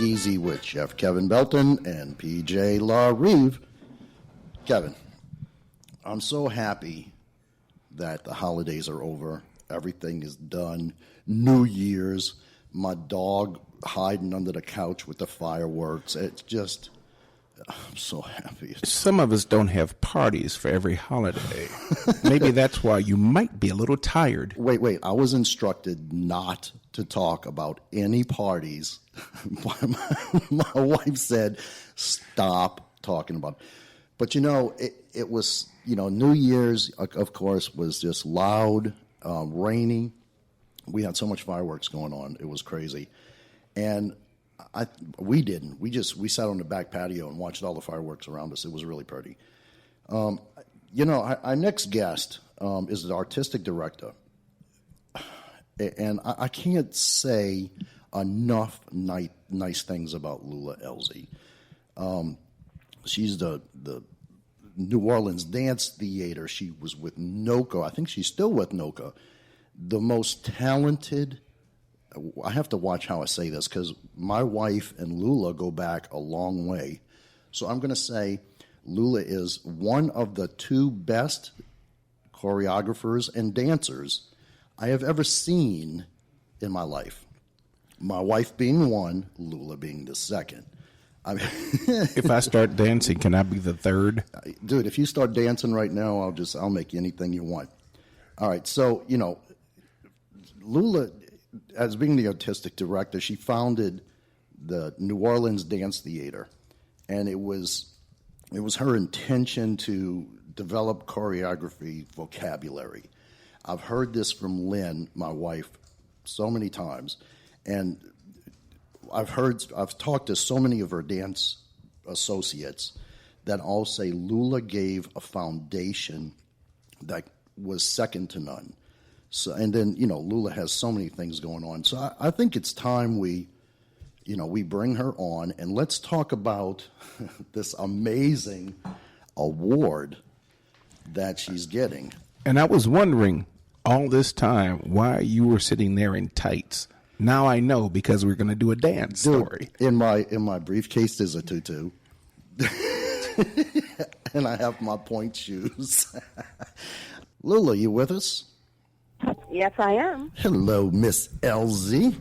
Speakeasy with Chef Kevin Belton and PJ LaRive. Kevin, I'm so happy that the holidays are over. Everything is done. New Year's, my dog hiding under the couch with the fireworks. It's just, I'm so happy. Some of us don't have parties for every holiday. Maybe that's why you might be a little tired. Wait. I was instructed not to talk about any parties. My wife said, stop talking about it. But, it was, New Year's, of course, was just loud, rainy. We had so much fireworks going on. It was crazy. And we didn't. We sat on the back patio and watched all the fireworks around us. It was really pretty. Our next guest is the artistic director. And I can't say enough nice things about Lula Elzy. She's the New Orleans Dance Theater. She was with NOCA. I think she's still with NOCA. The most talented. I have to watch how I say this because my wife and Lula go back a long way. So I'm going to say Lula is one of the two best choreographers and dancers I have ever seen in my life. My wife being one, Lula being the second. If I start dancing, can I be the third? Dude, if you start dancing right now, I'll make anything you want. All right, so, Lula, as being the artistic director, she founded the New Orleans Dance Theater, and it was her intention to develop choreography vocabulary. I've heard this from Lynn, my wife, so many times, and I've talked to so many of her dance associates that all say Lula gave a foundation that was second to none. So, and then, Lula has so many things going on. So I think it's time we bring her on, and let's talk about this amazing award that she's getting. And I was wondering all this time why you were sitting there in tights. Now I know, because we're going to do a dance story. In my briefcase is a tutu. And I have my point shoes. Lula, you with us? Yes, I am. Hello, Miss Elzy.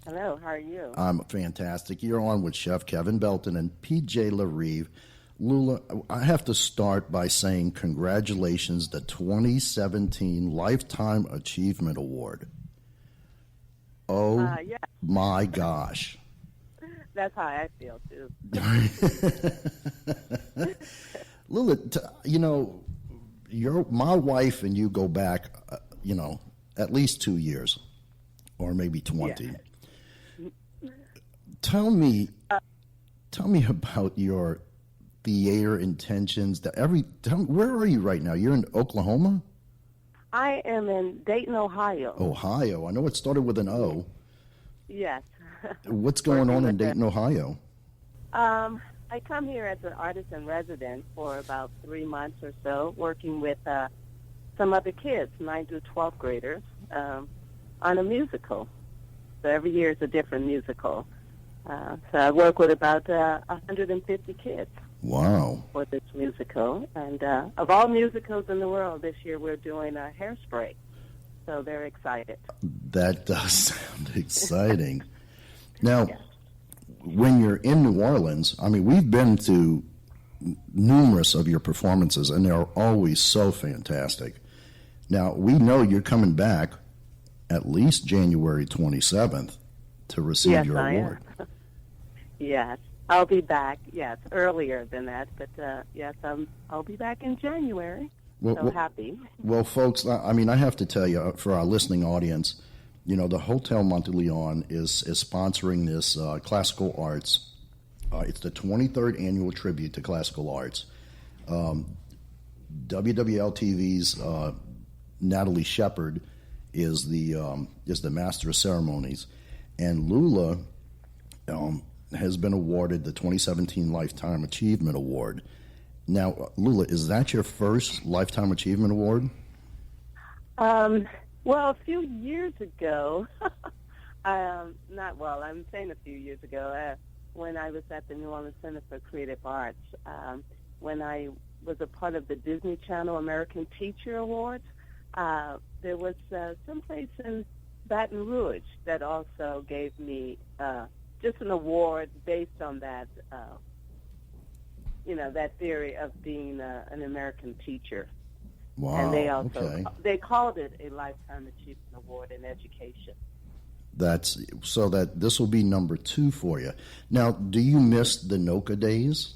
Hello, how are you? I'm fantastic. You're on with Chef Kevin Belton and PJ LaRive. Lula, I have to start by saying congratulations, the 2017 Lifetime Achievement Award. Oh, yeah. My gosh. That's how I feel, too. Lula, my wife and you go back, at least 2 years, or maybe 20. Yeah. Tell me about your theater intentions. Where are you right now? You're in Oklahoma? I am in Dayton, Ohio. Ohio. I know it started with an O. Yes. What's going on in Dayton, Ohio? I come here as an artist in residence for about 3 months or so, working with some other kids, 9th through 12th graders, on a musical. So every year is a different musical. So I work with about 150 kids. Wow. For this musical. And of all musicals in the world, this year we're doing Hairspray. So they're excited. That does sound exciting. Now, yeah. When you're in New Orleans, we've been to numerous of your performances, and they're always so fantastic. Now, we know you're coming back at least January 27th to receive your award. Yes. I'll be back, yes, earlier than that, but yes, I'll be back in January. Happy. Well, folks, I have to tell you, for our listening audience, the Hotel Monteleone is sponsoring this classical arts. It's the 23rd annual tribute to classical arts. WWL-TV's Natalie Shepard is the master of ceremonies, and Lula has been awarded the 2017 Lifetime Achievement Award. Now, Lula, is that your first Lifetime Achievement Award? Well, a few years ago, Not well. I'm saying a few years ago when I was at the New Orleans Center for Creative Arts, when I was a part of the Disney Channel American Teacher Awards. There was someplace in Baton Rouge that also gave me just an award based on that, that theory of being an American teacher. Wow. And they also okay. they called it a Lifetime Achievement Award in Education. That's so that this will be number 2 for you. Now, do you miss the NOCA days?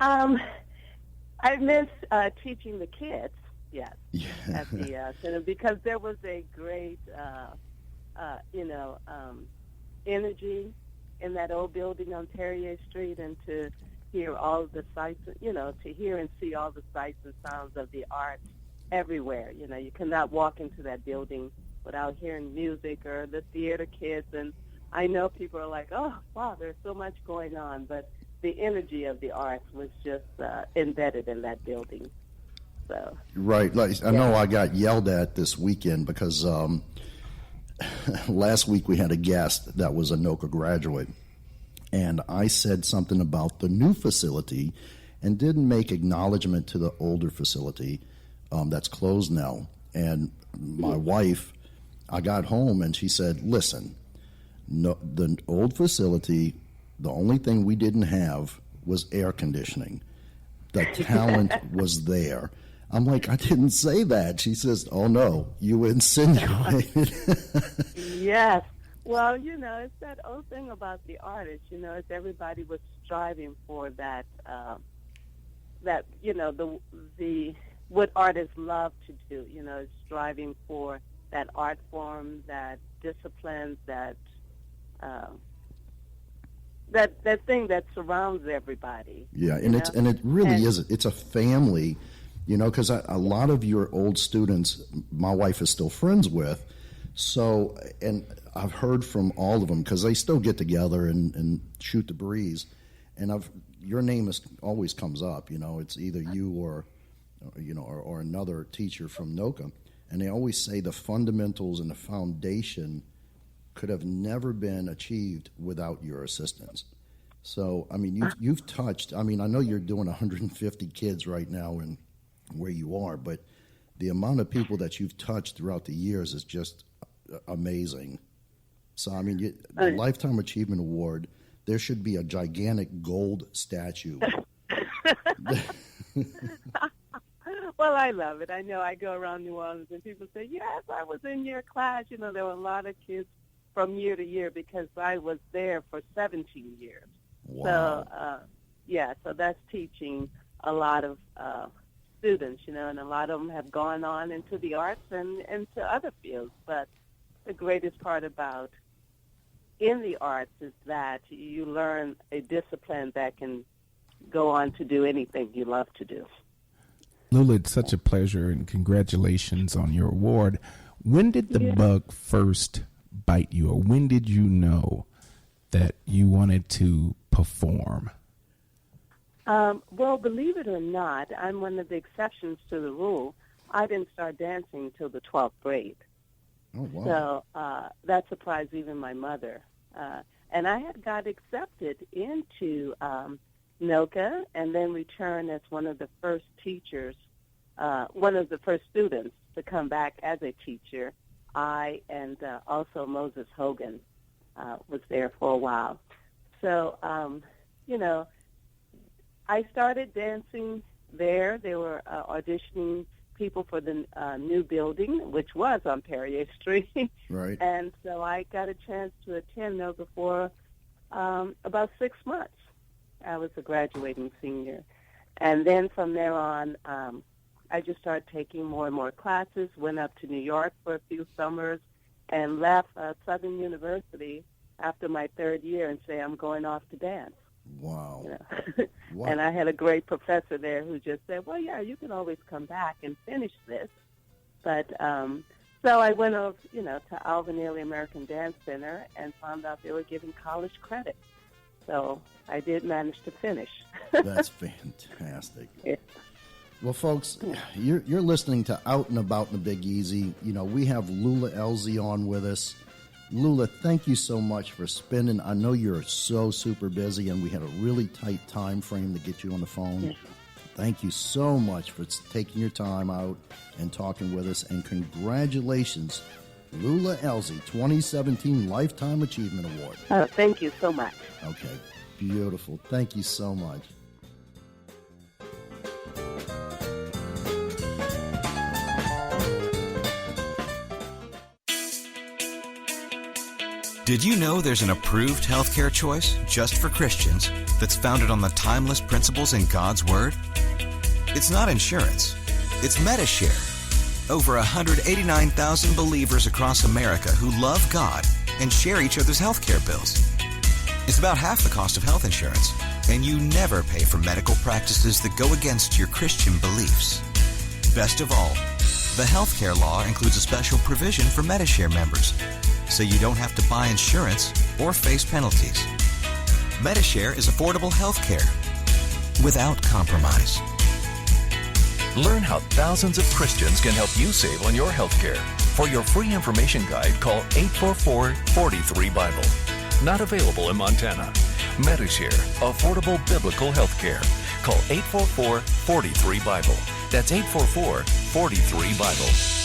I miss teaching the kids, yes, Yeah. at the center because there was a great, energy in that old building on Perrier Street, and to hear all of the sights, to hear and see all the sights and sounds of the arts everywhere. You cannot walk into that building without hearing music or the theater kids. And I know people are like, oh, wow, there's so much going on, but the energy of the arts was just embedded in that building. So Right. Like, I know I got yelled at this weekend because last week we had a guest that was a NOCA graduate, and I said something about the new facility and didn't make acknowledgement to the older facility that's closed now. And my wife, I got home and she said, listen, no, the old facility, the only thing we didn't have was air conditioning. The talent was there. I'm like, I didn't say that. She says, oh, no, you insinuated. yes. Well, it's that old thing about the artist. It's everybody was striving for that. The what artists love to do. Striving for that art form, that discipline, that thing that surrounds everybody. Yeah, and it really is. It's a family. Because a lot of your old students, my wife is still friends with. So, and I've heard from all of them because they still get together and shoot the breeze. And your name always comes up. It's either you or another teacher from NOCA. And they always say the fundamentals and the foundation could have never been achieved without your assistance. So, I mean, you've touched. I mean, I know you're doing 150 kids right now and where you are, but the amount of people that you've touched throughout the years is just amazing. So, I mean, the Lifetime Achievement Award, there should be a gigantic gold statue. Well, I love it. I know I go around New Orleans and people say, yes, I was in your class. There were a lot of kids from year to year because I was there for 17 years. Wow. So, so that's teaching a lot of students, and a lot of them have gone on into the arts and into other fields. But the greatest part about in the arts is that you learn a discipline that can go on to do anything you love to do. Lula, it's such a pleasure, and congratulations on your award. When did the bug first bite you, or when did you know that you wanted to perform? Well, believe it or not, I'm one of the exceptions to the rule. I didn't start dancing until the 12th grade. Oh, wow. So that surprised even my mother. And I had got accepted into NOCA and then returned as one of the first teachers, one of the first students to come back as a teacher. I and also Moses Hogan was there for a while. So, I started dancing there. They were auditioning people for the new building, which was on Perrier Street. Right. And so I got a chance to attend NOCA for about 6 months. I was a graduating senior. And then from there on, I just started taking more and more classes, went up to New York for a few summers, and left Southern University after my 3rd year and say, I'm going off to dance. Wow. Wow. And I had a great professor there who just said, well, yeah, you can always come back and finish this. But so I went over, to Alvin Ailey American Dance Center and found out they were giving college credit. So I did manage to finish. That's fantastic. Yeah. Well, folks, you're listening to Out and About in the Big Easy. We have Lula Elzy on with us. Lula, thank you so much for spending. I know you're so super busy, and we had a really tight time frame to get you on the phone. Yes. Thank you so much for taking your time out and talking with us. And congratulations, Lula Elzy, 2017 Lifetime Achievement Award. Thank you so much. Okay, beautiful. Thank you so much. Did you know there's an approved healthcare choice just for Christians that's founded on the timeless principles in God's Word? It's not insurance. It's Medi-Share. Over 189,000 believers across America who love God and share each other's healthcare bills. It's about half the cost of health insurance, and you never pay for medical practices that go against your Christian beliefs. Best of all, the healthcare law includes a special provision for Medi-Share members, so you don't have to buy insurance or face penalties. Medi-Share is affordable health care without compromise. Learn how thousands of Christians can help you save on your health care. For your free information guide, call 844-43-BIBLE. Not available in Montana. Medi-Share, affordable biblical health care. Call 844-43-BIBLE. That's 844-43-BIBLE.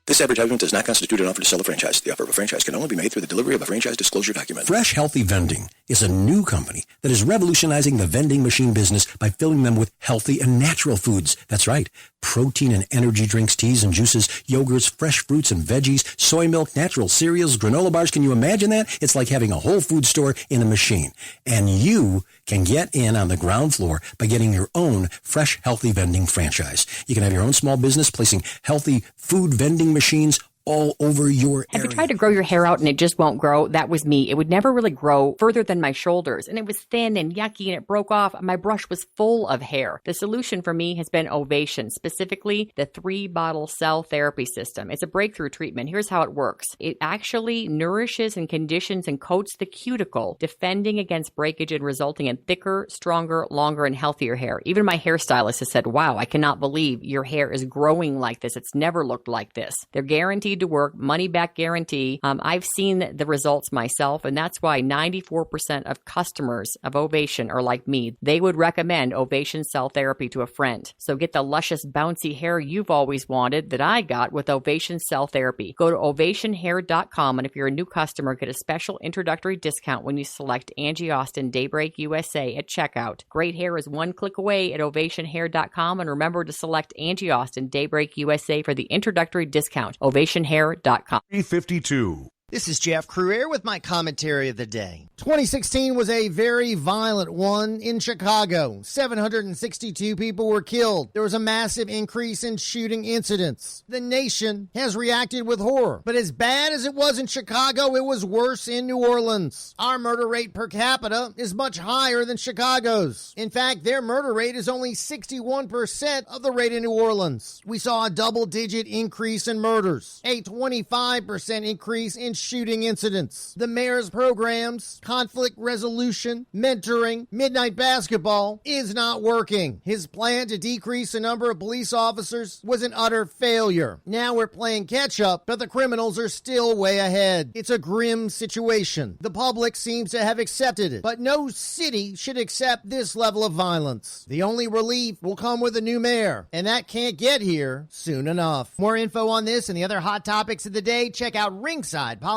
This advertisement does not constitute an offer to sell a franchise. The offer of a franchise can only be made through the delivery of a franchise disclosure document. Fresh Healthy Vending is a new company that is revolutionizing the vending machine business by filling them with healthy and natural foods. That's right. Protein and energy drinks, teas and juices, yogurts, fresh fruits and veggies, soy milk, natural cereals, granola bars. Can you imagine that? It's like having a whole food store in a machine. And you can get in on the ground floor by getting your own Fresh Healthy Vending franchise. You can have your own small business placing healthy food vending machines all over your area. Have you tried to grow your hair out and it just won't grow? That was me. It would never really grow further than my shoulders, and it was thin and yucky, and it broke off. My brush was full of hair. The solution for me has been Ovation, specifically the 3-bottle cell therapy system. It's a breakthrough treatment. Here's how it works. It actually nourishes and conditions and coats the cuticle, defending against breakage and resulting in thicker, stronger, longer, and healthier hair. Even my hairstylist has said, wow, I cannot believe your hair is growing like this. It's never looked like this. They're guaranteed to work, money back guarantee. I've seen the results myself, and that's why 94% of customers of Ovation are like me. They would recommend Ovation Cell Therapy to a friend. So get the luscious, bouncy hair you've always wanted that I got with Ovation Cell Therapy. Go to ovationhair.com, and if you're a new customer, get a special introductory discount when you select Angie Austin Daybreak USA at checkout. Great hair is one click away at ovationhair.com, and remember to select Angie Austin Daybreak USA for the introductory discount. Ovationhair.com. 352. This is Jeff Cruier with my commentary of the day. 2016 was a very violent one in Chicago. 762 people were killed. There was a massive increase in shooting incidents. The nation has reacted with horror. But as bad as it was in Chicago, it was worse in New Orleans. Our murder rate per capita is much higher than Chicago's. In fact, their murder rate is only 61% of the rate in New Orleans. We saw a double-digit increase in murders, a 25% increase in shooting incidents. The mayor's programs, conflict resolution, mentoring, midnight basketball is not working. His plan to decrease the number of police officers was an utter failure. Now we're playing catch up, but the criminals are still way ahead. It's a grim situation. The public seems to have accepted it, but no city should accept this level of violence. The only relief will come with a new mayor, and that can't get here soon enough. More info on this and the other hot topics of the day, check out ringsidepolitics.com.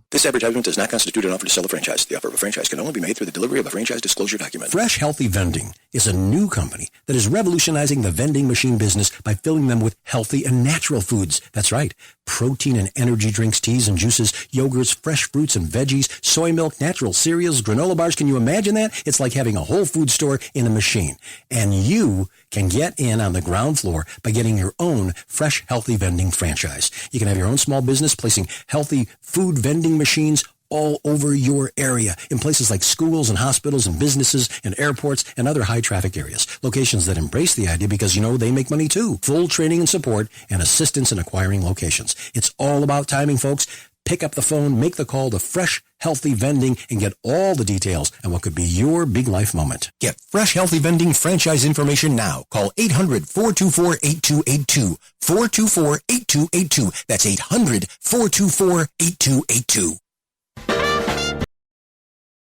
This advertisement does not constitute an offer to sell a franchise. The offer of a franchise can only be made through the delivery of a franchise disclosure document. Fresh Healthy Vending is a new company that is revolutionizing the vending machine business by filling them with healthy and natural foods. That's right. Protein and energy drinks, teas and juices, yogurts, fresh fruits and veggies, soy milk, natural cereals, granola bars. Can you imagine that? It's like having a whole food store in a machine. And you can get in on the ground floor by getting your own Fresh Healthy Vending franchise. You can have your own small business placing healthy food vending machines all over your area in places like schools and hospitals and businesses and airports and other high traffic areas. Locations that embrace the idea because, they make money too. Full training and support and assistance in acquiring locations. It's all about timing, folks. Pick up the phone, make the call to Fresh Healthy Vending, and get all the details on what could be your big life moment. Get Fresh Healthy Vending franchise information now. Call 800-424-8282. 424-8282. That's 800-424-8282.